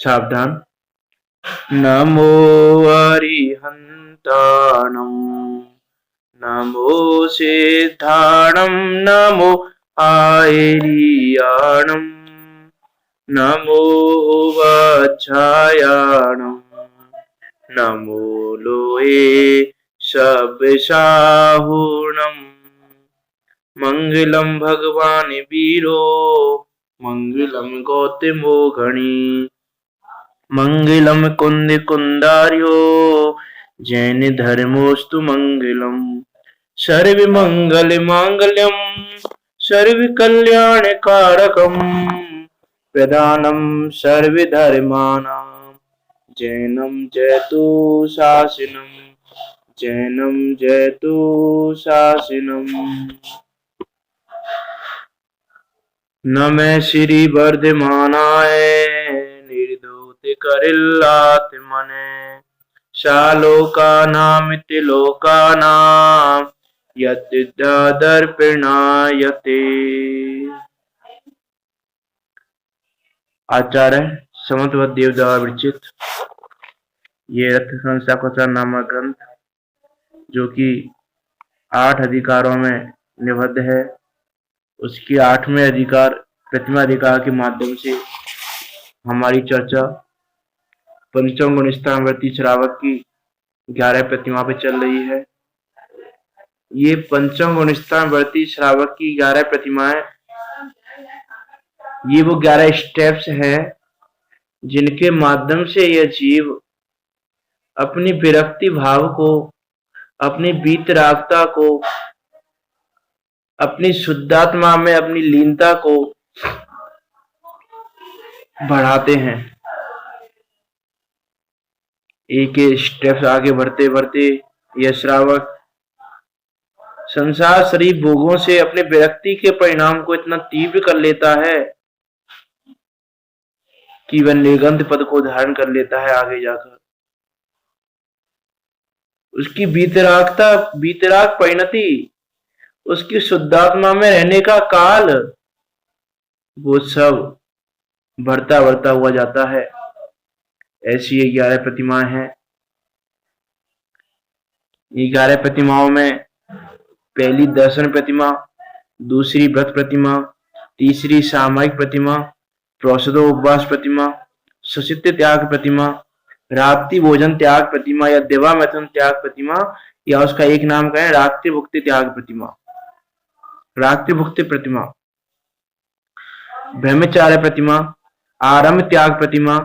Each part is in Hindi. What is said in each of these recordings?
सावधान। नमो अरिहंताणं, नमो सिद्धाणं, नमो आयर्याणं, नमो वत्सायाणं, नमो लोहे शब्दसाहुणं। मंगलम भगवान वीरो, मंगलम गौतमो गणी, मंगलम कुंद कुंदार्यो, जैन धर्मोस्तु मंगलम। सर्व मंगल मांगल्यम, सर्व कल्याण कारकम, प्रधानम सर्व धर्माणां, जैनम जयतु शासनम, जैनम जयतु शासनम। नमः श्री वर्धमानाय, निर्धूत करिल्लात्मने, शालोकानामिति लोकानां, यद्दर्पणायते। आचार्य समत्वत देव द्वारा विरचित ये रथ संस्था कोचर नामक ग्रंथ, जो कि 8 अधिकारों में निबद्ध है, उसके 8वें अधिकार प्रतिमा अधिकार के माध्यम से हमारी चर्चा पंचम गुण स्थानवर्ती श्रावक की 11 प्रतिमा पे चल रही है। ये पंचम गुण स्थानवर्ती श्रावक की 11 प्रतिमाएं, ये वो 11 स्टेप्स हैं जिनके माध्यम से यह जीव अपनी विरक्ति भाव को, अपनी वीतरागता को, अपनी शुद्धात्मा में अपनी लीनता को बढ़ाते हैं। एक स्टेप्स आगे बढ़ते बढ़ते यह श्रावक संसार शरीर भोगों से अपने विरक्ति के परिणाम को इतना तीव्र कर लेता है कि वह निर्गंध पद को धारण कर लेता है। आगे जाकर उसकी वीतराग परिणति, उसकी शुद्धात्मा में रहने का काल, वो सब बढ़ता बढ़ता हुआ जाता है। ऐसी ये 11 प्रतिमाएं हैं। ये 11 प्रतिमाओं में पहली दर्शन प्रतिमा, दूसरी व्रत प्रतिमा, तीसरी सामयिक प्रतिमा, प्रौषधो उपवास प्रतिमा, सुचित्त त्याग प्रतिमा, रात्रि भोजन त्याग प्रतिमा या देवा मैथुन त्याग प्रतिमा, या उसका एक नाम कहें रात्रि भुक्ति त्याग प्रतिमा, रात्रि भुक्ति प्रतिमा, ब्रह्मचार्य प्रतिमा, आरंभ त्याग प्रतिमा,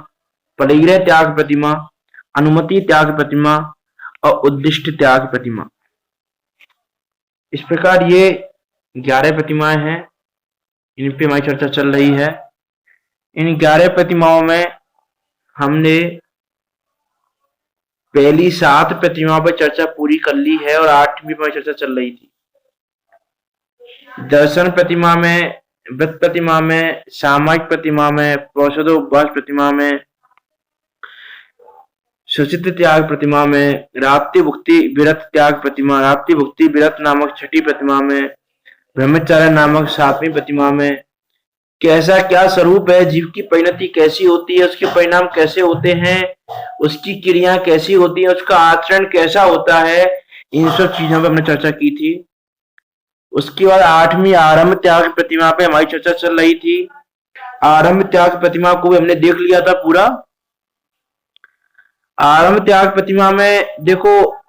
परिग्रह त्याग प्रतिमा, अनुमति त्याग प्रतिमा और उद्दिष्ट त्याग प्रतिमा। इस प्रकार ये 11 प्रतिमाएं हैं, इन पे हमारी चर्चा चल रही है। इन 11 प्रतिमाओं में हमने पहली 7 प्रतिमाओं पर चर्चा पूरी कर ली है और 8वीं पर चर्चा चल रही थी। दर्शन प्रतिमा में, व्रत प्रतिमा में, सामयिक प्रतिमा में, प्रौषधो उपवास प्रतिमा में, सुचित्त त्याग प्रतिमा में, रात्रि भुक्ति विरत त्याग प्रतिमा, रात्रि भुक्ति विरत नामक 6ठी प्रतिमा में, ब्रह्मचार्य नामक 7वीं प्रतिमा में कैसा क्या स्वरूप है, जीव की परिणति कैसी होती है, उसके परिणाम कैसे होते हैं, उसकी क्रिया कैसी होती है, उसका आचरण कैसा होता है, इन सब चीजों पर हमने चर्चा की थी। उसके बाद 8वीं आरंभ त्याग प्रतिमा पे हमारी चर्चा चल रही थी। आरंभ त्याग प्रतिमा को भी हमने देख लिया था पूरा। आरंभ त्याग प्रतिमा में देखो,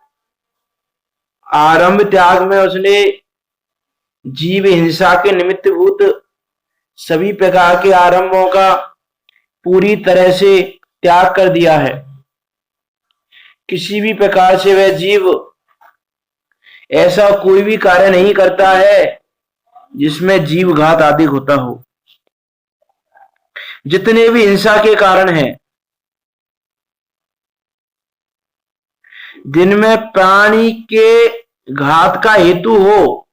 आरंभ त्याग में उसने जीव हिंसा के निमित्त भूत सभी प्रकार के आरंभों का पूरी तरह से त्याग कर दिया है। किसी भी प्रकार से वह जीव ऐसा कोई भी कार्य नहीं करता है जिसमें जीव घात आदि होता हो। जितने भी हिंसा के कारण हैं, जिनमें प्राणी के घात का हेतु हो,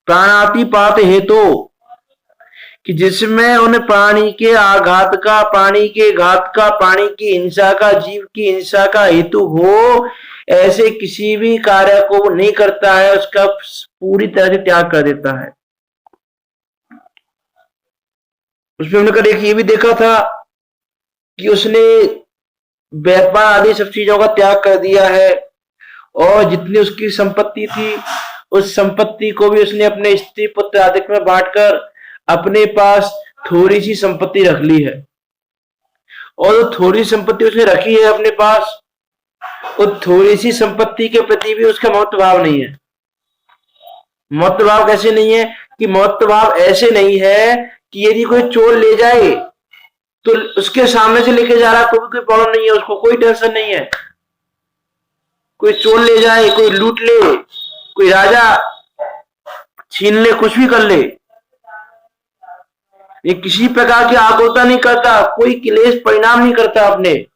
प्राणातिपात हेतु, कि जिसमें उन प्राणी के आघात का, प्राणी के घात का, प्राणी की हिंसा का, जीव की हिंसा का हेतु हो, ऐसे किसी भी कार्य को वो नहीं करता है, उसका पूरी तरह से त्याग कर देता है। उसमें हमने कल एक ये भी देखा था कि उसने व्यापार आदि सब चीजों का त्याग कर दिया है, और जितनी उसकी संपत्ति थी उस संपत्ति को भी उसने अपने स्त्री पुत्र आदि में बांटकर अपने पास थोड़ी सी संपत्ति रख ली है। और वो थोड़ी संपत्ति उसने रखी है अपने पास, उस थोड़ी सी संपत्ति के प्रति भी उसका महत्व भाव नहीं है। महत्व भाव कैसे नहीं है? कि महत्व भाव ऐसे नहीं है कि यदि कोई चोर ले जाए तो उसके सामने से लेके जा रहा तो भी कोई प्रॉब्लम नहीं है, उसको कोई टेंशन नहीं है। कोई चोर ले जाए, कोई लूट ले, कोई राजा छीन ले, कुछ भी कर ले, ये किसी प्रकार की आकुलता नहीं करता, कोई क्लेश परिणाम नहीं करता अपने।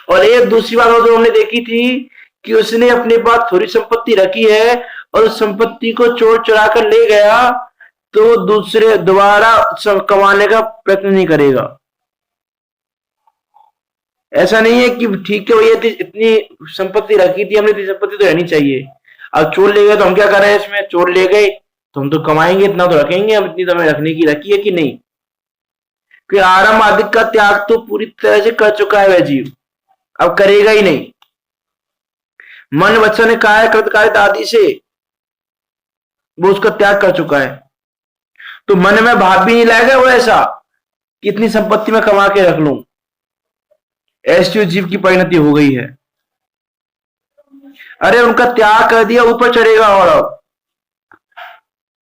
और एक दूसरी बात जो हमने देखी थी कि उसने अपने पास थोड़ी संपत्ति रखी है और उस संपत्ति को चोर चुरा कर ले गया तो दूसरे दोबारा कमाने का प्रयत्न नहीं करेगा। ऐसा नहीं है कि ठीक है भैया इतनी संपत्ति रखी थी हमने, इतनी संपत्ति तो रहनी चाहिए, अब चोर ले गए तो हम क्या कर रहे हैं इसमें, चोर ले गए तो हम तो कमाएंगे, इतना तो रखेंगे, अब इतनी तो हमें रखने की रखी है कि नहीं। कि आराम आदि का त्याग तो पूरी तरह से कर चुका है वह जीव, अब करेगा ही नहीं। मन वचन काय कृतकार्य आदि से वो उसका त्याग कर चुका है, तो मन में भाव भी नहीं लाएगा वो ऐसा कि इतनी संपत्ति में कमा के रख लूं। ऐसी जीव की परिणति हो गई है। अरे उनका त्याग कर दिया, ऊपर चढ़ेगा। और अब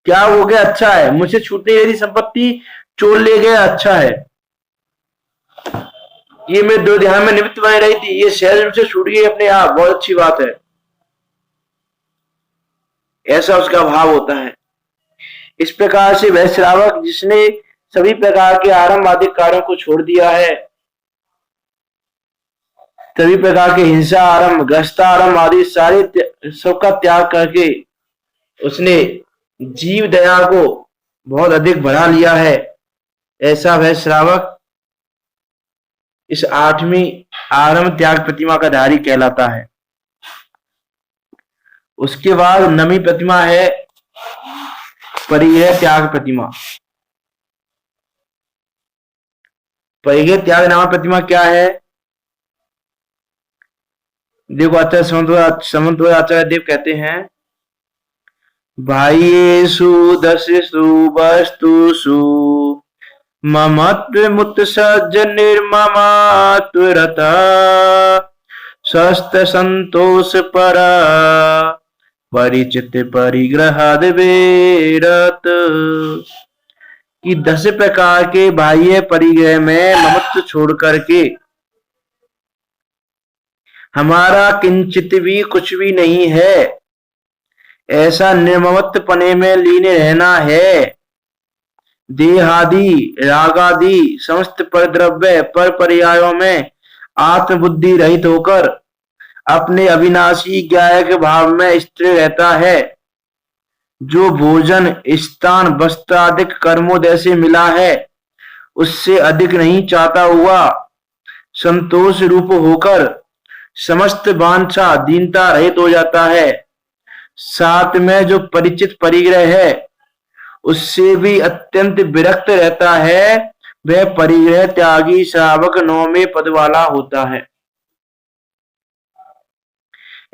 क्या हो गया? अच्छा है, मुझसे छूटने वाली संपत्ति चोर ले गया, अच्छा है, ये मेरे दो ध्यान में निमित्त बनी रही थी, ये सहज रूप से छूट गई अपने आप, बहुत अच्छी बात है। ऐसा उसका भाव होता है। इस प्रकार से वह श्रावक जिसने सभी प्रकार के आरंभवादी कार्यों को छोड़ दिया है, सभी प्रकार के हिंसा आरंभ, ग्रस्ता आरंभ आदि सारे सबका त्याग करके उसने जीव दया को बहुत अधिक बढ़ा लिया है, ऐसा वह श्रावक इस 8वीं आरंभ त्याग प्रतिमा का धारी कहलाता है। उसके बाद 9वीं प्रतिमा है परिग्रह त्याग प्रतिमा। परिग्रह त्याग नामक प्रतिमा क्या है? देखो आचार्य समन्त आचार्य देव कहते हैं, बाह्येषु दशसु वस्तुषु ममत्व मुत्सर्ज निर्ममात्वरता स्वस्थ संतोष परा परिचित परिग्रहाद वेरत। कि 10 प्रकार के बाह्य परिग्रह में ममत्व छोड़ करके हमारा किंचित भी कुछ भी नहीं है, ऐसा निर्ममत्व पने में लीन रहना है। देहादि रागादि समस्त परद्रव्य पर पर्यायों में आत्मबुद्धि रहित होकर अपने अविनाशी ज्ञायक भाव में स्थिर रहता है। जो भोजन स्थान वस्त्र आदि कर्मोदय से मिला है उससे अधिक नहीं चाहता हुआ संतोष रूप होकर समस्त वांछा दीनता रहित हो जाता है। साथ में जो परिचित परिग्रह है उससे भी अत्यंत विरक्त रहता है, वह परिग्रह त्यागी श्रावक 9वें पद वाला होता है।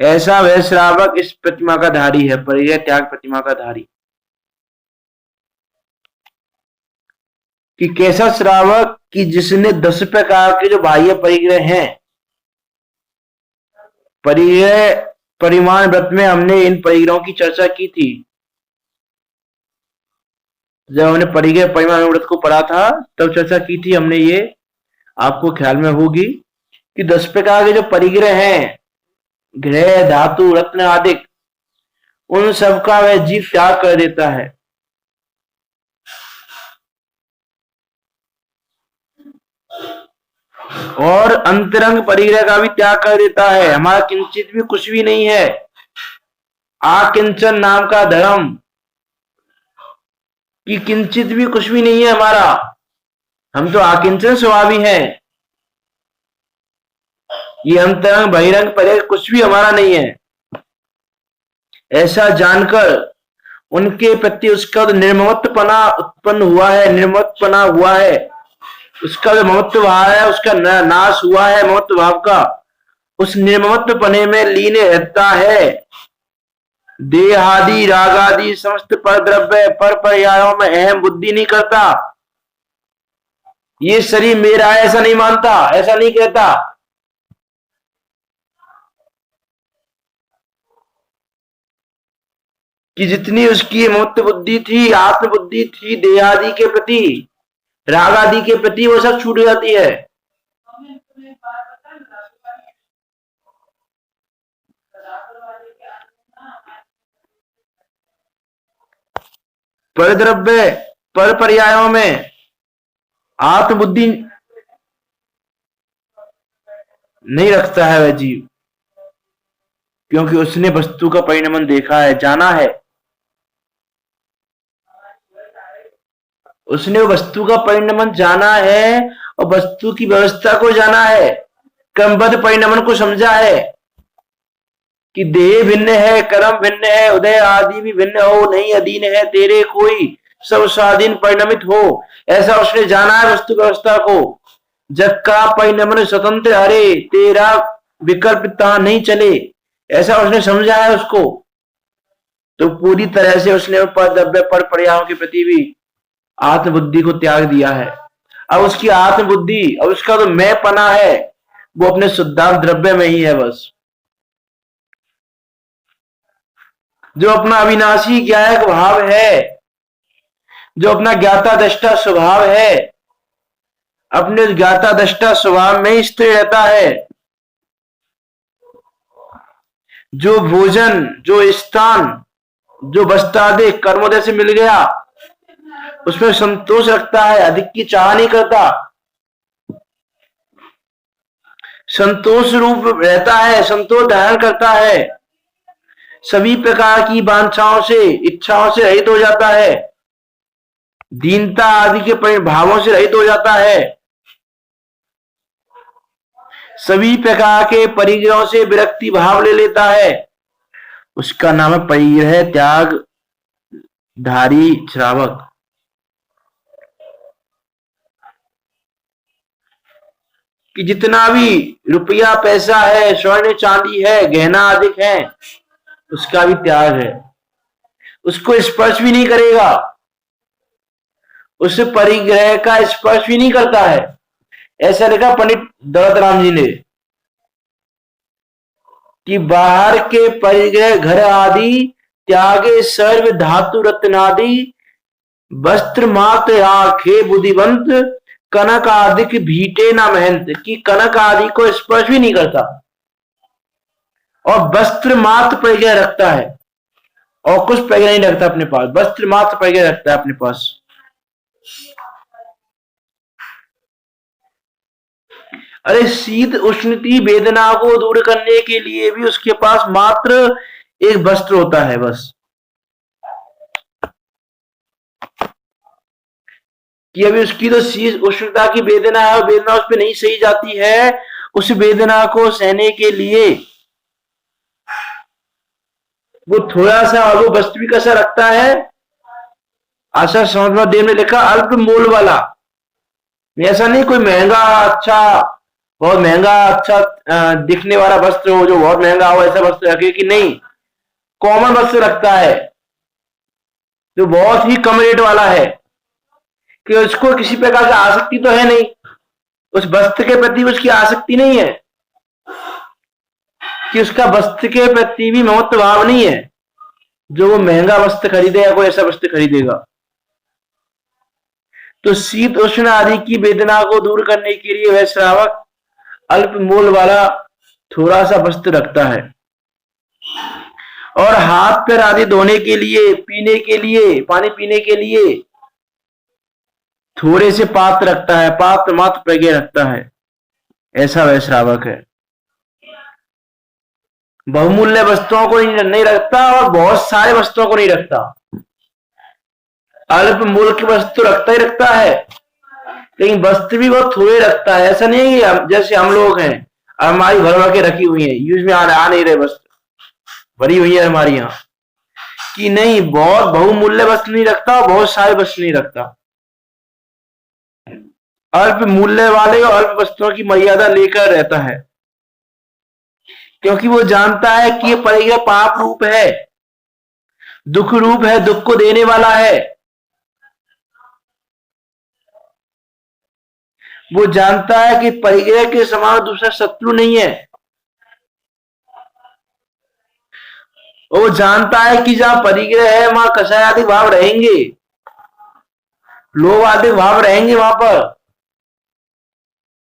ऐसा वह श्रावक इस प्रतिमा का धारी है, परिग्रह त्याग प्रतिमा का धारी। कि कैसा श्रावक? कि जिसने 10 प्रकार के जो बाह्य परिग्रह हैं, परिग्रह परिमाण व्रत में हमने इन परिग्रहों की चर्चा की थी। जब हमने परिग्रह परिमाण व्रत को पढ़ा था तब चर्चा की थी हमने, ये आपको ख्याल में होगी कि 10 प्रकार के जो परिग्रह हैं, ग्रह धातु रत्न आदि, उन सब का वह जीव त्याग कर देता है। और अंतरंग परिग्रह का भी त्याग कर देता है। हमारा किंचित भी कुछ भी नहीं है। आकिंचन नाम का धर्म, कि किंचित भी कुछ भी नहीं है हमारा, हम तो आकिंचन स्वभावी हैं। ये अंतरंग बहिरंग परिग्रह कुछ भी हमारा नहीं है, ऐसा जानकर उनके प्रति उसका निर्ममत्वपना उत्पन्न हुआ है, निर्ममत्वपना हुआ है। उसका जो ममत्व भाव है उसका नाश हुआ है, ममत्व भाव का। उस निर्ममत्व पने में लीन रहता है। देहादि रागादि समस्त पर द्रव्य पर पर्यायों में अहम बुद्धि नहीं करता। ये शरीर मेरा है ऐसा नहीं मानता, ऐसा नहीं कहता। कि जितनी उसकी ममत्व बुद्धि थी, आत्मबुद्धि थी देहादि के प्रति, राग आदि के प्रति, वो सब छूट जाती है। पर द्रव्य पर पर्यायों में आत्मबुद्धि नहीं रखता है वह जीव, क्योंकि उसने वस्तु का परिणमन देखा है, जाना है। उसने वस्तु का परिणमन जाना है और वस्तु की व्यवस्था को जाना है, क्रमबद्ध परिणमन को समझा है कि देह भिन्न है, कर्म भिन्न है, उदय आदि भी भिन्न हो, नहीं अधीन है तेरे कोई, सब स्वाधीन परिणमित हो, ऐसा उसने जाना है वस्तु व्यवस्था को। जग का परिणमन स्वतंत्र हरे, तेरा विकल्प नहीं चले, ऐसा उसने समझा है उसको। तो पूरी तरह से उसने पर द्रव्य पर पर्यायों के प्रति भी आत्मबुद्धि को त्याग दिया है। अब उसकी आत्मबुद्धि, अब उसका तो मैं पना है वो अपने शुद्धांत द्रव्य में ही है बस। जो अपना अविनाशी ज्ञायक भाव है, जो अपना ज्ञाता दृष्टा स्वभाव है, अपने ज्ञाता दृष्टा स्वभाव में ही स्थिर रहता है। जो भोजन, जो स्थान, जो वस्त्रादि कर्मोदय से मिल गया उसमें संतोष रखता है, अधिक की चाह नहीं करता, संतोष रूप रहता है, संतोष धारण करता है, सभी प्रकार की वांछाओं से, इच्छाओं से रहित हो जाता है, दीनता आदि के भावों से रहित हो जाता है, सभी प्रकार के परिग्रहों से विरक्ति भाव ले लेता है। उसका नाम है परिग्रह त्याग धारी श्रावक। कि जितना भी रुपया पैसा है, स्वर्ण चांदी है, गहना आदि है, उसका भी त्याग है, उसको स्पर्श भी नहीं करेगा, उस परिग्रह का स्पर्श भी नहीं करता है। ऐसा लिखा पंडित दौलत राम जी ने कि बाहर के परिग्रह घर आदि त्यागे सर्व धातु रत्नादि, वस्त्र मात्र आखे बुद्धिवंत, कनक आदि की भीटे ना महंत। कि कनक आदि को स्पर्श भी नहीं करता और वस्त्र मात्र परिग्रह रखता है, और कुछ परिग्रह नहीं रखता अपने पास, वस्त्र मात्र परिग्रह रखता है अपने पास। अरे शीत उष्णति वेदना को दूर करने के लिए भी उसके पास मात्र एक वस्त्र होता है बस। कि अभी उसकी तो शीत उष्णता की वेदना है, वेदना उस पर नहीं सही जाती है, उस वेदना को सहने के लिए वो थोड़ा सा वो वस्तु भी कैसा रखता है। आशा समझ देव ने लिखा अल्प मोल वाला, ऐसा नहीं कोई महंगा अच्छा, बहुत महंगा अच्छा दिखने वाला वस्त्र हो जो बहुत महंगा हो, ऐसा वस्त्र रखे कि नहीं, कॉमन वस्त्र रखता है जो बहुत ही कम रेट वाला है, कि उसको किसी प्रकार की आसक्ति तो है नहीं, उस वस्त्र के प्रति उसकी आसक्ति नहीं है, कि उसका वस्त्र के प्रति भी ममत्व भाव नहीं है, जो वो महंगा वस्त्र खरीदे या कोई ऐसा वस्त्र खरीदेगा। तो शीत उष्ण आदि की वेदना को दूर करने के लिए वह श्रावक अल्प मोल वाला थोड़ा सा वस्त्र रखता है, और हाथ पैर आदि धोने के लिए, पीने के लिए, पानी पीने के लिए थोड़े से पात्र रखता है, पात्र मात्र प्रज्ञा रखता है। ऐसा वह श्रावक है, बहुमूल्य वस्तुओं को नहीं रखता और बहुत सारे वस्तुओं को नहीं रखता, अल्प मूल्य की वस्तु रखता ही रखता है, लेकिन वस्त्र भी बहुत थोड़े रखता है। ऐसा नहीं है जैसे हम लोग हैं, अलमारी भर भर के रखी हुई है, यूज में आ नहीं रहे, वस्त्र भरी हुई है हमारी यहाँ, कि नहीं बहुत बहुमूल्य वस्त्र नहीं रखता और बहुत सारे वस्त्र नहीं रखता। अल्प मूल्य वाले और अल्प वस्तुओं की मर्यादा लेकर रहता है, क्योंकि वो जानता है कि ये परिग्रह पाप रूप है, दुख रूप है, दुख को देने वाला है। वो जानता है कि परिग्रह के समान दूसरा शत्रु नहीं है। वो जानता है कि जहां परिग्रह है वहां कषाय आदि भाव रहेंगे, लोभ आदि भाव रहेंगे वहां पर।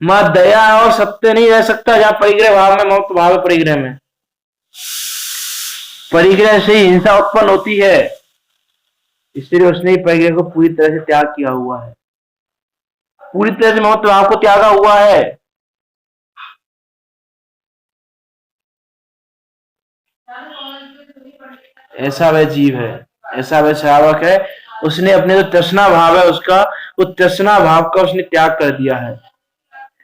मां दया और सत्य नहीं रह सकता जहां परिग्रह भाव में, ममत्व भाव है परिग्रह में। परिग्रह से ही हिंसा उत्पन्न होती है, इसलिए उसने परिग्रह को पूरी तरह से त्याग किया हुआ है, पूरी तरह से ममत्व भाव को त्यागा हुआ है। ऐसा वह जीव है, ऐसा वह श्रावक है, उसने अपने जो तृष्णा भाव है उसका, वो तृष्णा भाव का उसने त्याग कर दिया है।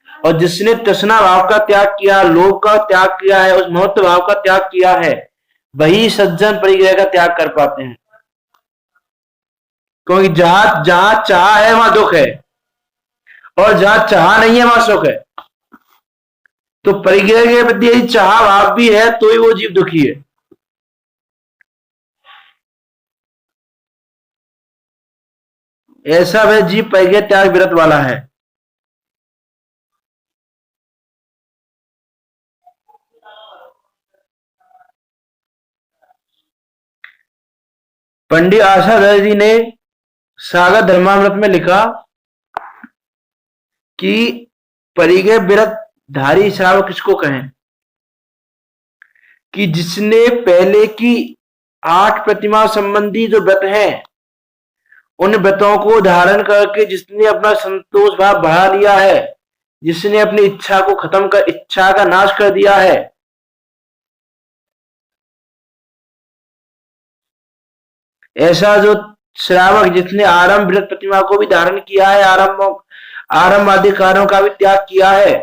और जिसने तृष्णा भाव का त्याग किया, लोभ का त्याग किया है, उस महत्व भाव का त्याग किया है, वही सज्जन परिग्रह का त्याग कर पाते हैं। क्योंकि जहां जहां चाह है वहां दुख है, और जहां चाह नहीं है वहां सुख है। तो परिग्रह के प्रति यदि चाह भाव भी है तो ही वो जीव दुखी है। ऐसा वह जीव परिग्रह त्याग विरत वाला है। पंडित आशाधर जी ने सागर धर्मामृत में लिखा कि परिग्रह विरत धारी श्रावक किसको कहें, कि जिसने पहले की 8 प्रतिमा संबंधी जो व्रत हैं, उन व्रतों को धारण करके जिसने अपना संतोष भाव बढ़ा लिया है, जिसने अपनी इच्छा को खत्म कर, इच्छा का नाश कर दिया है, ऐसा जो श्रावक जिसने आरंभ व्रत प्रतिमा को भी धारण किया है, आरंभ आदि कार्यों का भी त्याग किया है,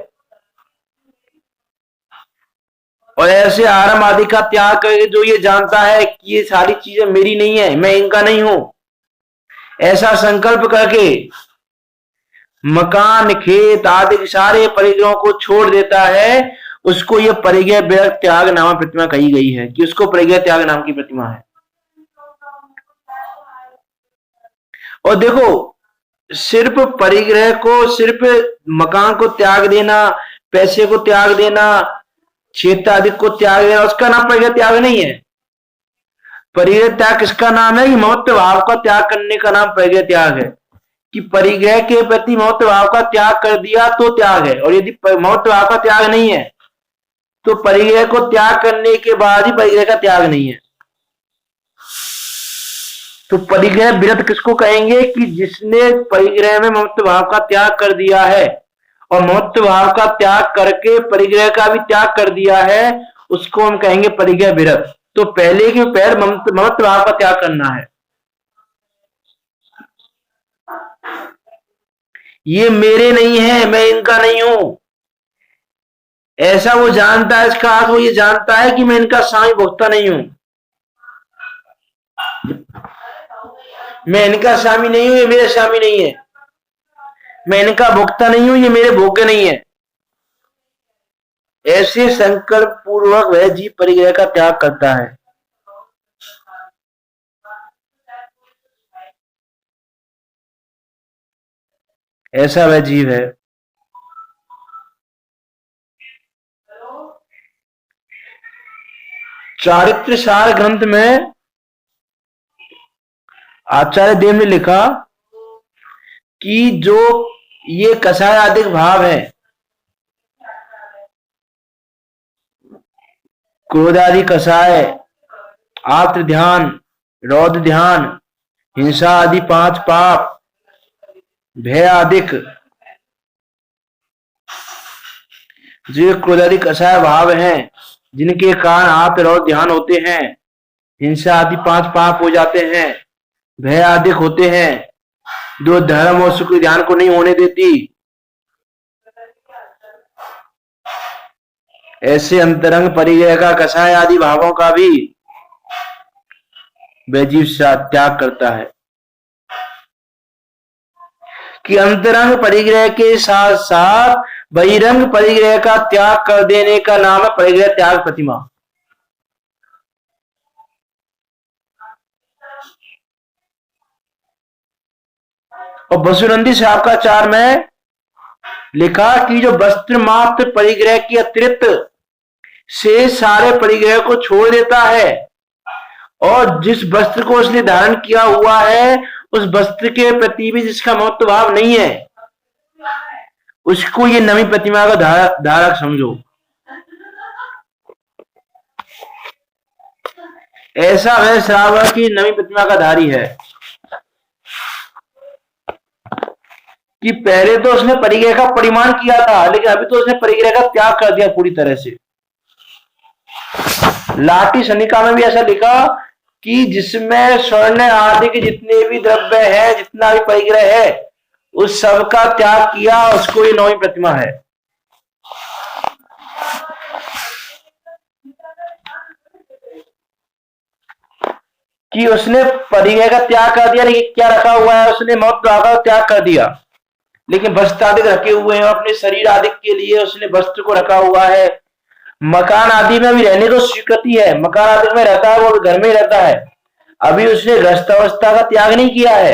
और ऐसे आरंभ आदि का त्याग करके जो ये जानता है कि ये सारी चीजें मेरी नहीं है, मैं इनका नहीं हूं, ऐसा संकल्प करके मकान खेत आदि सारे परिग्रहों को छोड़ देता है, उसको ये परिग्रह विरक्त त्याग नाम प्रतिमा कही गई है, कि उसको परिग्रह त्याग नाम की प्रतिमा है। और देखो, सिर्फ परिग्रह को, सिर्फ मकान को त्याग देना, पैसे को त्याग देना, क्षेत्र आदि को त्याग देना, उसका नाम परिग्रह त्याग नहीं है। परिग्रह त्याग किसका नाम है? ममत्व भाव का त्याग करने का नाम परिग्रह त्याग है। कि परिग्रह के प्रति ममत्व भाव का त्याग कर दिया तो त्याग है, और यदि ममत्व भाव का त्याग नहीं है तो परिग्रह को त्याग करने के बाद ही परिग्रह का त्याग नहीं है। तो परिग्रह विरत किसको कहेंगे? कि जिसने परिग्रह में ममत्व भाव का त्याग कर दिया है, और ममत्व भाव का त्याग करके परिग्रह का भी त्याग कर दिया है, उसको हम कहेंगे परिग्रह विरत। तो पहले के पैर ममत्व भाव का त्याग करना है। ये मेरे नहीं है, मैं इनका नहीं हूं, ऐसा वो जानता है। इसका अर्थ वो ये जानता है कि मैं इनका स्वामी भोक्ता नहीं हूं, मैं इनका स्वामी नहीं हूं, ये मेरे स्वामी नहीं है, मैं इनका भोक्ता नहीं हूं, ये मेरे भोग्य नहीं है। ऐसे संकल्प पूर्वक वह जीव परिग्रह का त्याग करता है। ऐसा वह जीव है। चारित्र सार ग्रंथ में आचार्य देव ने लिखा कि जो ये कषाय आदि भाव है, क्रोध आदि कषाय, आत्र ध्यान, रौद्र ध्यान, हिंसा आदि 5 पाप, भय आदिक, जो क्रोध आदि कषाय भाव हैं, जिनके कारण आत्र रौद्र ध्यान होते हैं, हिंसा आदि 5 पाप हो जाते हैं, भय आदिक होते हैं, जो धर्म और सुख ध्यान को नहीं होने देती, ऐसे अंतरंग परिग्रह का कषाय आदि भावों का भी वह जीव त्याग करता है। कि अंतरंग परिग्रह के साथ साथ बहिरंग परिग्रह का त्याग कर देने का नाम है परिग्रह त्याग प्रतिमा। और बसुनंदी शाखाचार्य में लिखा कि जो वस्त्र मात्र परिग्रह के अतिरिक्त से सारे परिग्रह को छोड़ देता है और जिस वस्त्र को उसने धारण किया हुआ है उस वस्त्र के प्रति भी जिसका महत्व भाव नहीं है, उसको ये नवी प्रतिमा का धारक समझो। ऐसा वह श्रावक की नवी प्रतिमा का धारी है कि पहले तो उसने परिग्रह का परिमाण किया था, लेकिन अभी तो उसने परिग्रह का त्याग कर दिया पूरी तरह से। लाठी सनिका में भी ऐसा लिखा कि जिसमें स्वर्ण आदि के जितने भी द्रव्य है, जितना भी परिग्रह है, उस सब का त्याग किया, उसको ये नौवीं प्रतिमा है। कि उसने परिग्रह का त्याग कर दिया, लेकिन क्या रखा हुआ है, उसने मौत का त्याग कर दिया, लेकिन वस्त्र आदि रखे हुए हैं। अपने शरीर आदि के लिए उसने वस्त्र को रखा हुआ है। मकान आदि में भी रहने को स्वीकृति है, मकान आदि में रहता है, वो घर में ही रहता है। अभी उसने गृहस्थावस्था का त्याग नहीं किया है,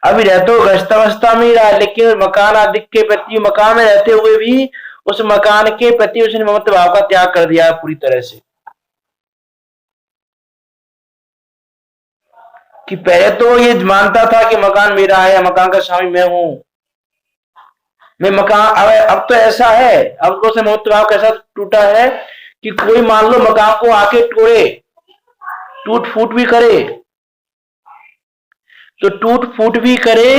अभी रहते हो गृहस्थावस्था में ही रहा, लेकिन मकान आदि के प्रति, मकान में रहते हुए भी उस मकान के प्रति उसने ममत्व भाव का त्याग कर दिया है पूरी तरह से। कि पहले तो ये मानता था कि मकान मेरा है, मकान का स्वामी मैं हूं, मैं मकान, अब तो ऐसा है, अब तो ममत्व भाव कैसा टूटा है कि कोई मान लो मकान को आके तोड़े, टूट फूट भी करे, तो टूट फूट भी करे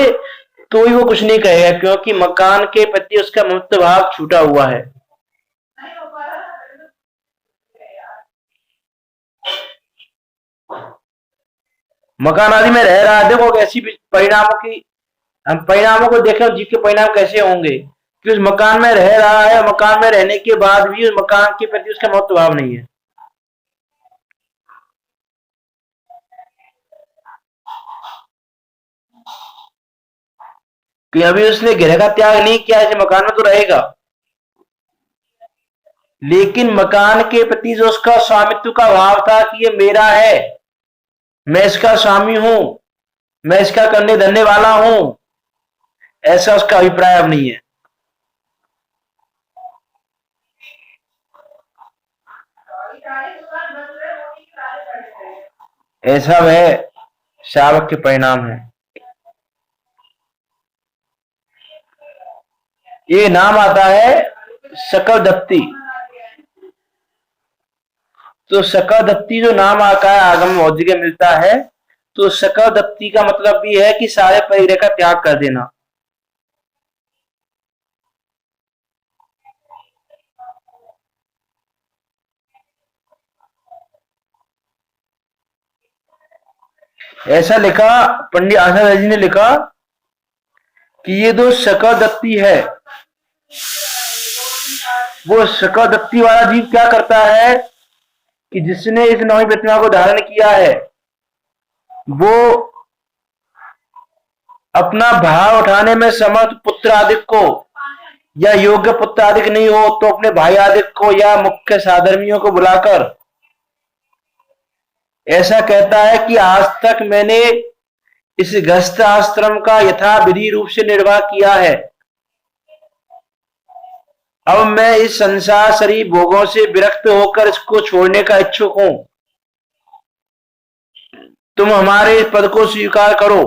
तो ही वो कुछ नहीं कहेगा, क्योंकि मकान के प्रति उसका ममत्व भाव छूटा हुआ है। मकान आदि में रह रहा है, देखो ऐसी परिणामों की, हम परिणामों को देखें जीव के परिणाम कैसे होंगे कि उस मकान में रह रहा है, मकान में रहने के बाद भी उस मकान के प्रति उसका महत्व भाव नहीं है। कि अभी उसने गृह का त्याग नहीं किया, ऐसे मकान में तो रहेगा, लेकिन मकान के प्रति जो उसका स्वामित्व का भाव था कि ये मेरा है, मैं इसका स्वामी हूं, मैं इसका करने धरने वाला हूं, ऐसा उसका अभिप्राय अब नहीं है। ऐसा वह शावक के परिणाम है। ये नाम आता है सकल दत्ती। तो सकल दत्ती जो नाम आता है आगम मौजी के मिलता है, तो सकल दत्ती का मतलब भी है कि सारे परिग्रह का त्याग कर देना। ऐसा लिखा पंडित आचार्य जी ने लिखा कि ये जो सकल दत्ती है, वो सकल दत्ती वाला जीव क्या करता है कि जिसने इस नवी प्रतिमा को धारण किया है, वो अपना भार उठाने में समर्थ पुत्र आदि को, या योग्य पुत्र आदि नहीं हो तो अपने भाई आदि को या मुख्य साधर्मियों को बुलाकर ऐसा कहता है कि आज तक मैंने इस गृहस्थ आश्रम का यथा विधि रूप से निर्वाह किया है, अब मैं इस संसार शरीर भोगों से विरक्त होकर इसको छोड़ने का इच्छुक हूं, तुम हमारे इस पद को स्वीकार करो।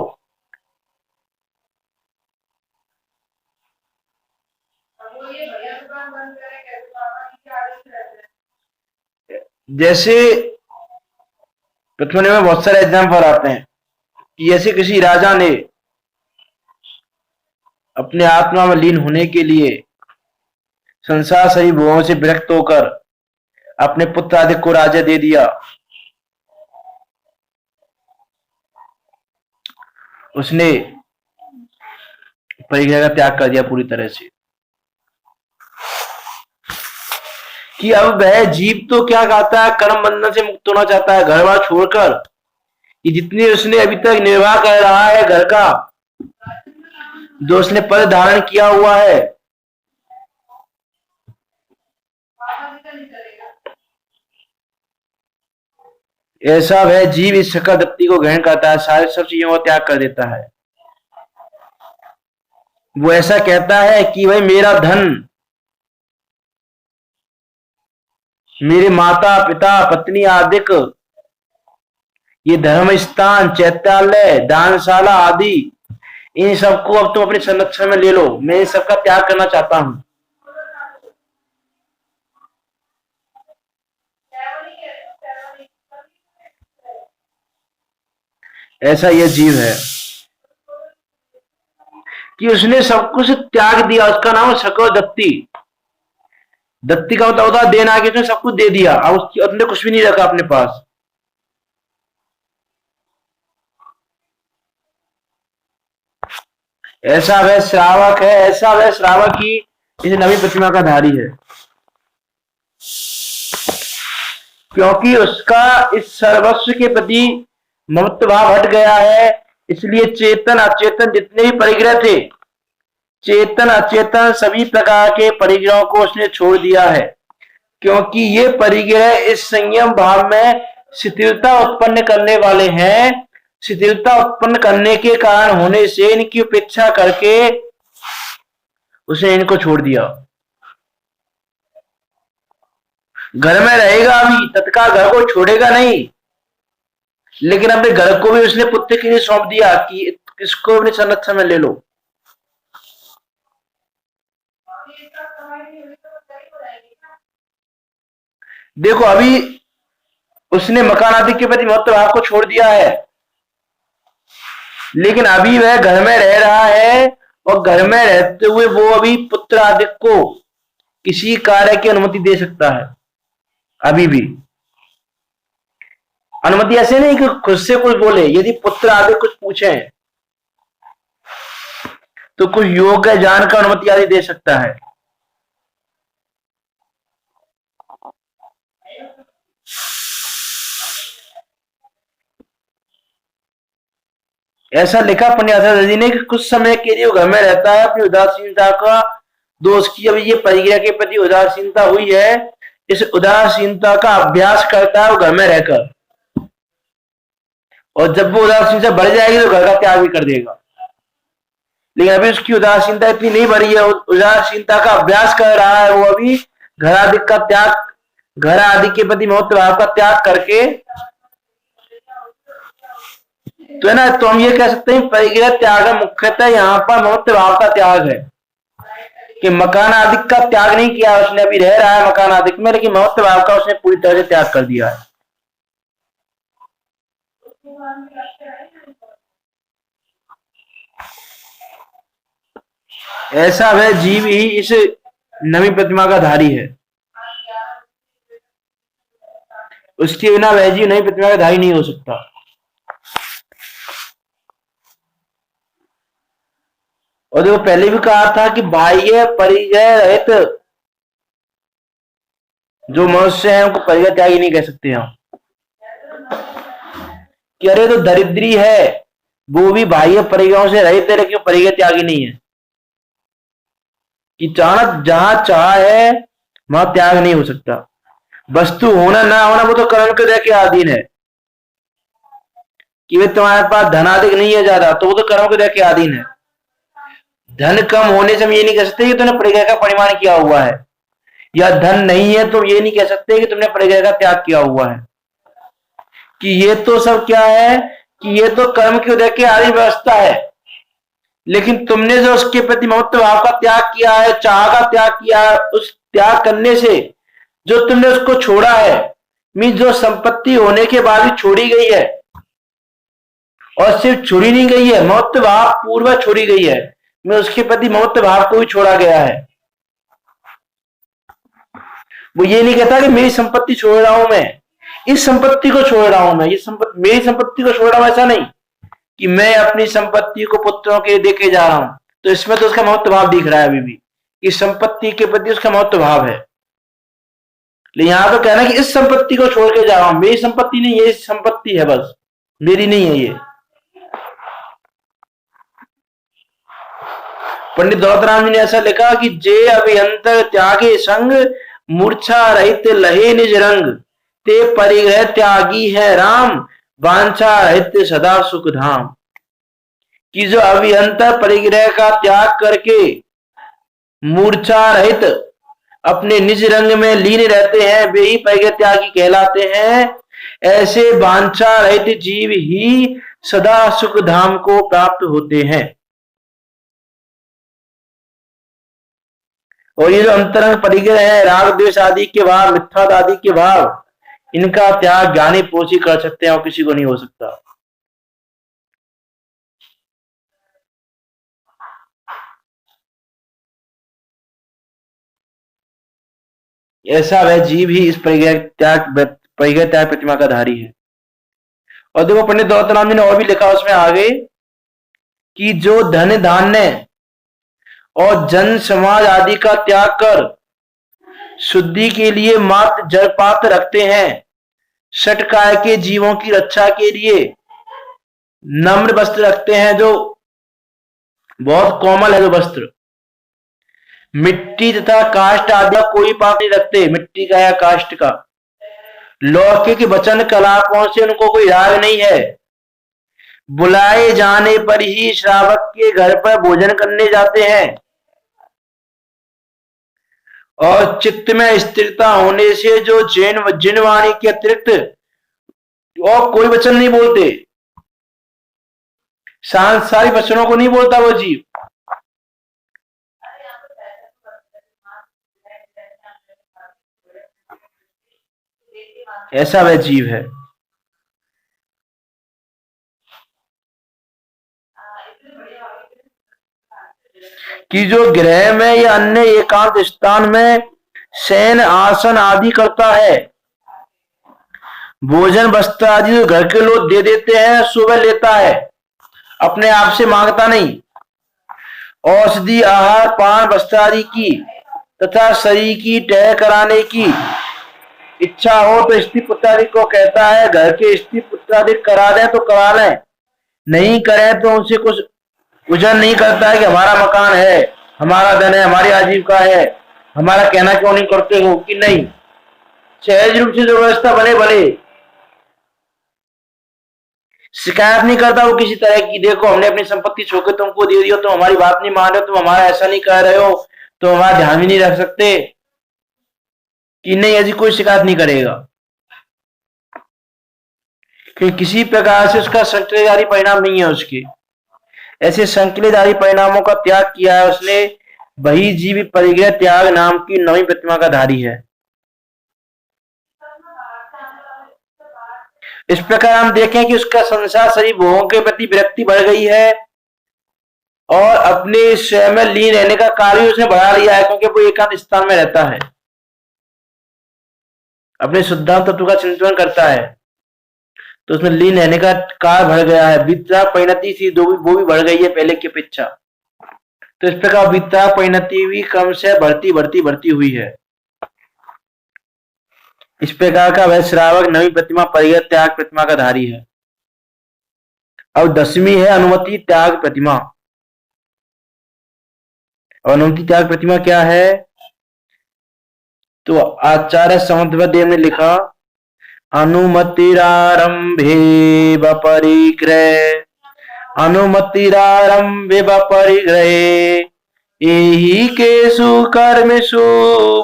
जैसे पृथ्वी में बहुत सारे एग्जाम्पल आते हैं कि ऐसे किसी राजा ने अपने आत्मा में लीन होने के लिए संसार शरीर भोगों से विरक्त होकर अपने पुत्र आदि को राज्य दे दिया, उसने परिग्रह का त्याग कर दिया पूरी तरह से। कि अब वह जीव तो क्या कहता है, कर्म बंधन से मुक्त होना चाहता है, घर बार छोड़कर, कि जितने उसने अभी तक निर्वाह कर रहा है घर का, जो उसने पद धारण किया हुआ है। ऐसा वह जीव इस सकल दप्ति को ग्रहण करता है, सारे सब चीजों का त्याग कर देता है। वो ऐसा कहता है कि भाई मेरा धन, मेरे माता पिता पत्नी आदि, ये धर्म स्थान, चैत्यालय, दानशाला आदि, इन सबको अब तुम अपने संरक्षण में ले लो, मैं इन सबका त्याग करना चाहता हूं। ऐसा यह जीव है कि उसने सब कुछ त्याग दिया। उसका नाम सकल दत्ती। दत्ती का मतलब होता है देना, कि उसने सब कुछ दे दिया, अब उसने कुछ भी नहीं रखा अपने पास। ऐसा वह श्रावक है, ऐसा वह श्रावक ही इस नवी प्रतिमा का धारी है, क्योंकि उसका इस सर्वस्व के प्रति ममत्व भाव हट गया है। इसलिए चेतन अचेतन जितने भी परिग्रह थे, चेतन अचेतन सभी प्रकार के परिग्रहों को उसने छोड़ दिया है, क्योंकि ये परिग्रह इस संयम भाव में शिथिलता उत्पन्न करने वाले हैं। शिथिलता उत्पन्न करने के कारण होने से इनकी उपेक्षा करके उसने इनको छोड़ दिया। घर में रहेगा अभी, तत्काल घर को छोड़ेगा नहीं, लेकिन अपने घर को भी उसने पुत्र के लिए सौंप दिया कि इसको अपने संरक्षण में ले लो। देखो अभी उसने मकान आदि के प्रति महत्व भाव को छोड़ दिया है, लेकिन अभी वह घर में रह रहा है, और घर में रहते हुए वो अभी पुत्र आदि को किसी कार्य की अनुमति दे सकता है। अभी भी अनुमति ऐसे नहीं कि खुद से कुछ बोले, यदि पुत्र आदि कुछ पूछे तो कुछ योग्य जानकर अनुमति आदि दे सकता है। ऐसा लिखा पुण्याचार्य जी ने कि कुछ समय के लिए वो घर में रहता है, अपनी उदासीनता का दोष की, अभी ये परिग्रह के प्रति उदासीनता हुई है, इस उदासीनता का अभ्यास करता है वो घर में रहकर, और जब वो उदासीनता बढ़ जाएगी तो घर का त्याग भी कर देगा। लेकिन अभी उसकी उदासीनता इतनी नहीं बढ़ी है, उदासीनता का अभ्यास कर रहा है वो अभी, घर आदि का त्याग, घर आदि के प्रति महत्व भाव का त्याग करके। तो है ना, तो हम ये कह सकते हैं परिग्रह त्याग मुख्यतः यहाँ पर महत्व भाव का त्याग है, कि मकान आदि का त्याग नहीं किया उसने, अभी रह रहा है मकान आदि में, लेकिन महत्व भाव का उसने पूरी तरह से त्याग कर दिया है। ऐसा वह जीव ही इस नवी प्रतिमा का धारी है, उसके बिना वह जीव नई प्रतिमा का धारी नहीं हो सकता। और देखो पहले भी कहा था कि बाह्य परिचय रहित जो मनुष्य है उनको परिचय त्यागी नहीं कह सकते हम, कि अरे तो दरिद्री है, वो भी बाह्य परिचयों से रहित है, लेकिन परिचय त्यागी नहीं है, कि चाह जहां चाह है वहां त्याग नहीं हो सकता। वस्तु होना ना होना वो तो कर्म के दे के अधीन है, कि वे तुम्हारे पास धन अधिक नहीं है ज्यादा, तो वो तो कर्म के दे के अधीन है। धन कम होने से हम ये नहीं कह सकते कि तुमने परिग्रह का परिमाण किया हुआ है, या धन नहीं है तो ये नहीं कह सकते कि तुमने परिग्रह का त्याग किया हुआ है, कि ये तो सब क्या है, कि ये तो कर्म के उदय की आदि व्यवस्था है, लेकिन तुमने जो उसके प्रति महत्व भाव का त्याग किया है, चाह का त्याग किया है, उस त्याग करने से जो तुमने उसको छोड़ा है, मीन जो संपत्ति होने के बाद भी छोड़ी गई है, और सिर्फ छोड़ी नहीं गई है, महत्व भाव पूर्वक छोड़ी गई है, मैं उसके प्रति महत्व भाव को भी छोड़ा गया है। वो ये नहीं कहता कि मेरी संपत्ति छोड़ रहा हूं मैं, इस संपत्ति को छोड़ रहा हूं मैं, ये संपत्ति मेरी संपत्ति को छोड़ रहा हूं, ऐसा नहीं कि मैं अपनी संपत्ति को पुत्रों के देके जा रहा हूं। तो इसमें तो उसका महत्व भाव दिख रहा है अभी भी, कि संपत्ति के प्रति उसका महत्व भाव है, लेकिन यहां तो कहना कि इस संपत्ति को छोड़ के जा रहा हूं, मेरी संपत्ति नहीं, ये संपत्ति है बस, मेरी नहीं है ये। पंडित दौलतराम जी ने ऐसा लिखा कि जे अभियंतर त्यागे संग, मूर्छा रहित लहे निज रंग, ते परिग्रह त्यागी है राम, वांछा रहित सदा सुख धाम। कि जो अभियंतर परिग्रह का त्याग करके मूर्छा रहित अपने निज रंग में लीन रहते हैं, वे ही परिग्रह त्यागी कहलाते हैं। ऐसे वांछा रहित जीव ही सदा सुख धाम को प्राप्त होते हैं। और ये जो अंतरंग परिग्रह है, राग द्वेष आदि के भाव, मिथ्यात्व आदि के भाव, इनका त्याग ज्ञानी पुरुष ही कर सकते हैं और किसी को नहीं हो सकता। ऐसा वह जीव ही इस परिग्रह त्याग प्रतिमा का धारी है। और देखो पंडित दौलतराम जी ने और भी लिखा उसमें आगे कि जो धन धान्य और जन समाज आदि का त्याग कर शुद्धि के लिए मात्र जलपात रखते हैं, षटकाय के जीवों की रक्षा के लिए नम्र वस्त्र रखते हैं, जो बहुत कोमल है, जो वस्त्र मिट्टी तथा काष्ठ आदि का कोई पाप नहीं रखते, मिट्टी का या काष्ठ का, लौकिक वचन कलापों से उनको कोई राग नहीं है, बुलाए जाने पर ही श्रावक के घर पर भोजन करने जाते हैं, और चित्त में स्थिरता होने से जो जिन वाणी के अतिरिक्त और कोई वचन नहीं बोलते, सांसारिक वचनों को नहीं बोलता वो जीव। ऐसा वह जीव है। कि जो गृह में या अन्य एकांत स्थान में शयन आसन आदि करता है, भोजन वस्त्र आदि जो घर के लोग दे देते हैं सुबह लेता है, अपने आप से मांगता नहीं। औषधि आहार पान वस्त्र आदि की तथा शरीर की टह कराने की इच्छा हो तो स्त्री पुत्रादि को कहता है, घर के स्त्री पुत्रादि करा दें तो करा लें, नहीं करें तो उनसे कुछ उजन नहीं करता है कि हमारा मकान है, हमारा धन है, हमारी आजीविका है, हमारा कहना क्यों नहीं करते हो, कि नहीं, सहज रूप से जो व्यवस्था बने भले, शिकायत नहीं करता वो किसी तरह की, देखो हमने अपनी संपत्ति छोड़कर तुमको दे दी हो, तुम हमारी बात नहीं मान रहे हो, तुम हमारा ऐसा नहीं कह रहे हो, तुम हमारा ध्यान भी नहीं रख सकते, कि नहीं, ऐसी कोई शिकायत नहीं करेगा। कि किसी प्रकार से उसका संकल्यधारी परिणाम नहीं है उसके, ऐसे संकल्यधारी परिणामों का त्याग किया है उसने, वही जीव परिग्रह त्याग नाम की नवी प्रतिमा का धारी है। इस प्रकार हम देखें कि उसका संसार शरीर भोगों के प्रति विरक्ति बढ़ गई है और अपने स्वयं में लीन रहने का कार्य उसने बढ़ा लिया है, क्योंकि वो एकांत स्थान में रहता है, अपने शुद्धांत तत्व का चिंतन करता है, तो उसमें लीन रहने का कार्य बढ़ गया है। वितराग परिणति थी वो भी बढ़ गई है पहले की अपेक्षा। तो इस प्रकार वितराग परिणति भी क्रम से बढ़ती हुई है। इस प्रकार का वह श्रावक नवी प्रतिमा परिग्रह त्याग प्रतिमा का धारी है। अब 10वीं है अनुमति त्याग प्रतिमा। अनुमति त्याग प्रतिमा क्या है? तो आचार्य समुद्रदेव ने लिखा, अनुमतिरारंभे परिग्रह, अनुमतिरारंभे परिग्रहे, एहि केषु कर्मेषु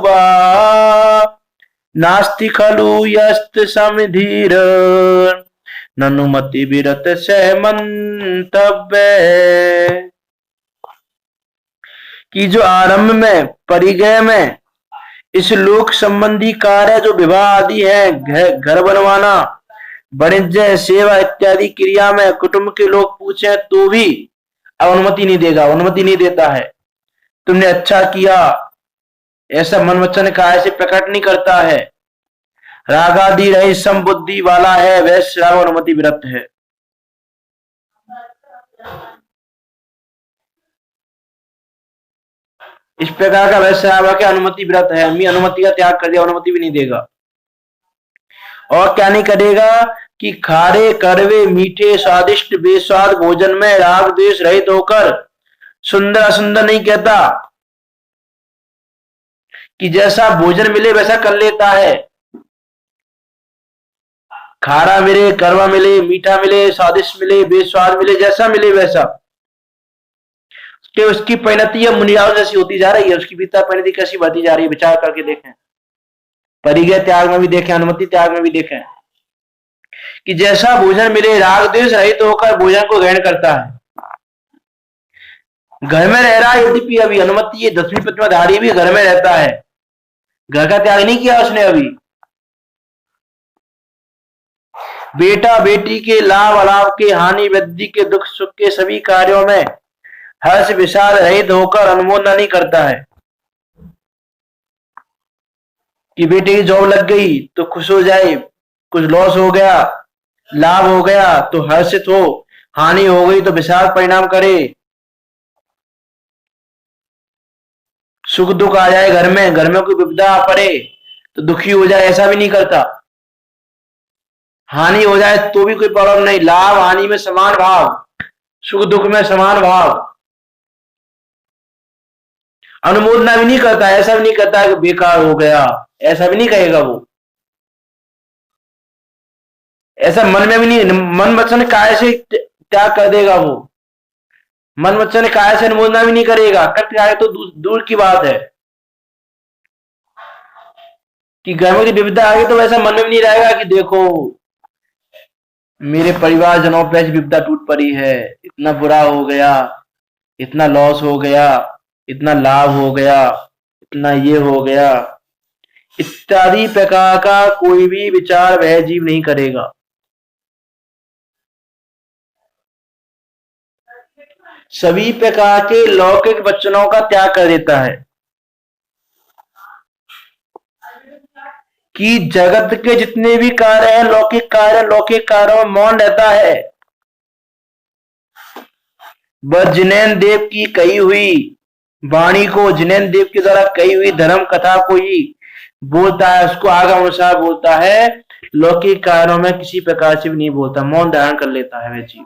वा नास्ति खलु यस्त समधीर, ननुमति विरत से मंतव्य। कि जो आरंभ में परिग्रह में इस लोक संबंधी कार्य जो विवाह आदि है, घर बनवाना, वाणिज्य सेवा इत्यादि क्रिया में कुटुंब के लोग पूछे तो भी अनुमति नहीं देगा, अनुमति नहीं देता है। तुमने अच्छा किया ऐसा मन वचन का ऐसे प्रकट नहीं करता है। रागादि रहित समबुद्धि वाला है, वह श्राव अनुमति विरत है। इस प्रकार का वैसे श्रावक अनुमति विरत है, मैं अनुमति का त्याग कर दिया, अनुमति भी नहीं देगा। और क्या नहीं करेगा कि खारे कड़वे मीठे स्वादिष्ट बेस्वाद भोजन में राग द्वेष रहित होकर सुंदर असुंदर नहीं कहता, कि जैसा भोजन मिले वैसा कर लेता है। खारा मिले, कड़वा मिले, मीठा मिले, स्वादिष्ट मिले, बेस्वाद मिले, जैसा मिले वैसा। कि उसकी परिणति अब मुनिराव जैसी होती जा रही है, उसकी भीतर परिणति कैसी बढ़ती जा रही है, विचार करके देखें। परिग्रह त्याग में भी देखें, अनुमति त्याग में भी देखें, कि जैसा भोजन मिले राग द्वेष रहित होकर भोजन को ग्रहण करता है। घर में रह रहा है यद्यपि अभी, अनुमति ये 10वीं प्रतिमाधारी भी घर में रहता है, घर का त्याग नहीं किया उसने अभी। बेटा बेटी के लाभ अलाभ के, हानि वृद्धि के, दुख सुख के सभी कार्यों में हर्ष विषाद रहित होकर अनुमोदना नहीं करता है। कि बेटे की जॉब लग गई तो खुश हो जाए, कुछ लॉस हो गया, लाभ हो गया तो हर्षित हो, हानि हो गई तो विषाद परिणाम करे, सुख दुख आ जाए घर में कोई विपदा पड़े तो दुखी हो जाए, ऐसा भी नहीं करता। हानि हो जाए तो भी कोई प्रॉब्लम नहीं, लाभ हानि में समान भाव, सुख दुख में समान भाव। अनुमोदना भी नहीं करता, ऐसा भी नहीं करता कि बेकार हो गया, ऐसा भी नहीं कहेगा वो। ऐसा मन में भी नहीं, मन वचन काय से त्याग कर देगा वो, मन वचन काय से अनुमोदना भी नहीं करेगा, कर त्याग तो दूर की बात है। कि घर में विपदा आ गई तो वैसा मन में भी नहीं रहेगा कि देखो मेरे परिवारजनों पे विपदा टूट पड़ी है, इतना बुरा हो गया, इतना लॉस हो गया, इतना लाभ हो गया, इतना ये हो गया, इत्यादि प्रकार का कोई भी विचार वह जीव नहीं करेगा। सभी प्रकार के लौकिक वचनों का त्याग कर देता है। कि जगत के जितने भी कार्य हैं लौकिक कार्य, लौकिक कार्यों में मौन रहता है। वह जिनेन्द्र देव की कही हुई वाणी को, जिनेन्द्र देव के द्वारा कही हुई धर्म कथा को ही बोलता है, उसको आगम अनुसार बोलता है, लौकिक कार्यों में किसी प्रकार से भी नहीं बोलता, मौन धारण कर लेता है वह जीव।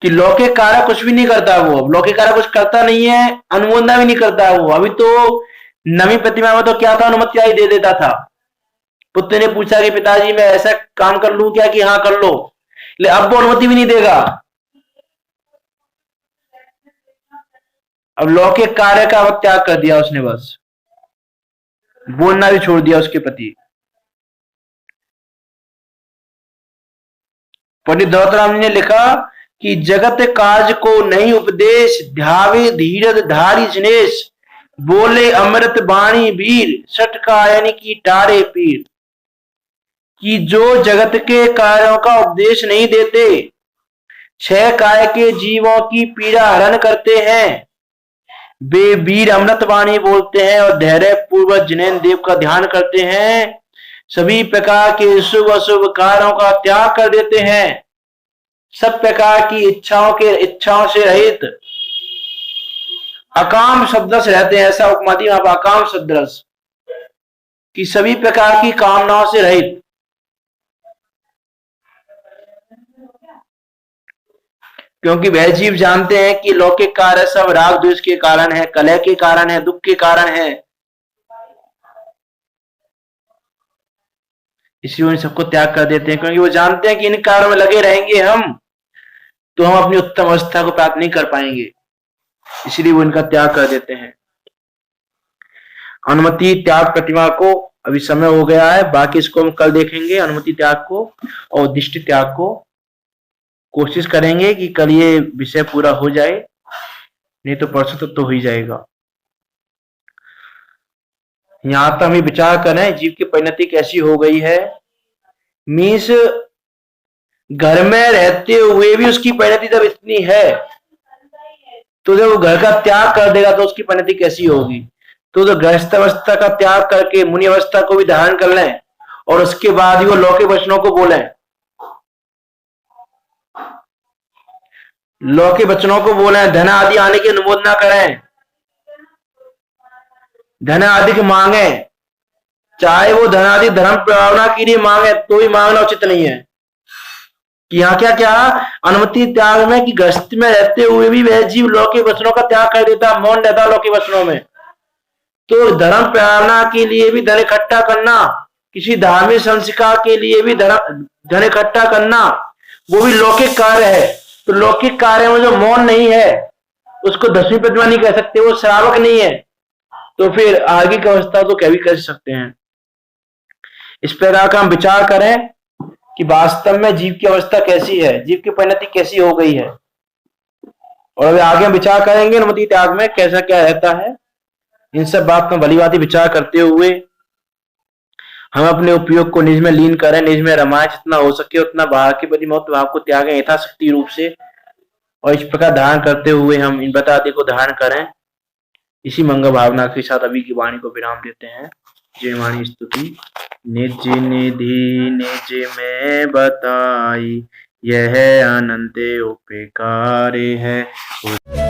कि लौकिक कार्य कुछ भी नहीं करता वो, लौकिक कार्य कुछ करता नहीं है, अनुमोदना भी नहीं करता वो। अभी तो नवी प्रतिमा में तो क्या था, अनुमति ही दे देता था। पुत्र ने पूछा कि पिताजी मैं ऐसा काम कर लूं क्या, कि हाँ कर लो, लेकिन अब वो अनुमति भी नहीं देगा। अब लौकिक कार्य का त्याग कर दिया उसने, बस बोलना भी छोड़ दिया उसके प्रति। पंडित दौलतराम जी ने लिखा कि जगत कार्य को नहीं उपदेश, ध्यावे धीरज धारी जिनेश, बोले अमृत बाणी वीर, सटकायन की टारे पीर। कि जो जगत के कार्यों का उपदेश नहीं देते, छह काय के जीवों की पीड़ा हरण करते हैं, वे वीर अमृत वाणी बोलते हैं और धैर्य पूर्वक जिनेन्द्र देव का ध्यान करते हैं, सभी प्रकार के शुभ अशुभ कार्यों का त्याग कर देते हैं, सब प्रकार की इच्छाओं से रहित अकाम सदृश रहते हैं। ऐसा उपमा दी वहां पर, अकाम सदृश, कि सभी प्रकार की कामनाओं से रहित। क्योंकि वह जीव जानते हैं कि लौकिक कार्य सब राग द्वेष के कारण है, कलह के कारण है, दुख के कारण है, इसलिए उन सबको त्याग कर देते हैं। क्योंकि वो जानते हैं कि इन कार्यों में लगे रहेंगे हम तो हम अपनी उत्तम अवस्था को प्राप्त नहीं कर पाएंगे, इसलिए वो इनका त्याग कर देते हैं। अनुमति त्याग प्रतिमा को अभी समय हो गया है, बाकी इसको हम कल देखेंगे, अनुमति त्याग को और दिष्टि त्याग को। कोशिश करेंगे कि कल ये विषय पूरा हो जाए, नहीं तो परसों तक तो हो ही जाएगा। यहां तक हम विचार करें जीव की परिणति कैसी हो गई है। मीन्स घर में रहते हुए भी उसकी परिणति जब इतनी है, तो जब वो घर का त्याग कर देगा तो उसकी परिणति कैसी होगी। तो जो गृहस्थ अवस्था का त्याग करके मुनि अवस्था को भी धारण कर लें और उसके बाद ही वो लौकिक वचनों को बोलें, लौकिक वचनों को बोलें, धन आदि आने की अनुमोदना करें, धन आदि की मांगे, चाहे वो धन आदि धर्म प्रभावना के लिए मांगे तो भी मांगना उचित नहीं है। कि यहाँ क्या क्या अनुमति त्याग में कि गृहस्थी में रहते हुए भी वह जीव लौकिक वचनों का त्याग कर देता, मौन रहता लौकिक वचनों में। तो धर्म प्रेरणा के लिए भी धन इकट्ठा करना, किसी धार्मिक संस्कार के लिए भी धन इकट्ठा करना, वो भी लौकिक कार्य है। तो लौकिक कार्य में जो मौन नहीं है उसको 10वीं प्रतिमा नहीं कह सकते, वो श्रावक नहीं है। तो फिर आगे की अवस्था तो क्या भी कर सकते हैं। इस प्रकार का हम विचार करें कि वास्तव में जीव की अवस्था कैसी है, जीव की परिणति कैसी हो गई है, और अभी आगे हम विचार करेंगे अनुमति त्याग में कैसा क्या रहता है। इन सब बात में भली भांति विचार करते हुए हम अपने उपयोग को निज में लीन करें, निज में रमाएं, जितना हो सके उतना बाहर के प्रति महत्व भाव को त्यागें यथाशक्ति रूप से, और इस प्रकार धारण करते हुए हम इन बताते को धारण करें। इसी मंगल भावना के साथ अभी की वाणी को विराम देते हैं। जय वाणी स्तुति। निज निधि निज में बताई, यह अनंत उपकार है।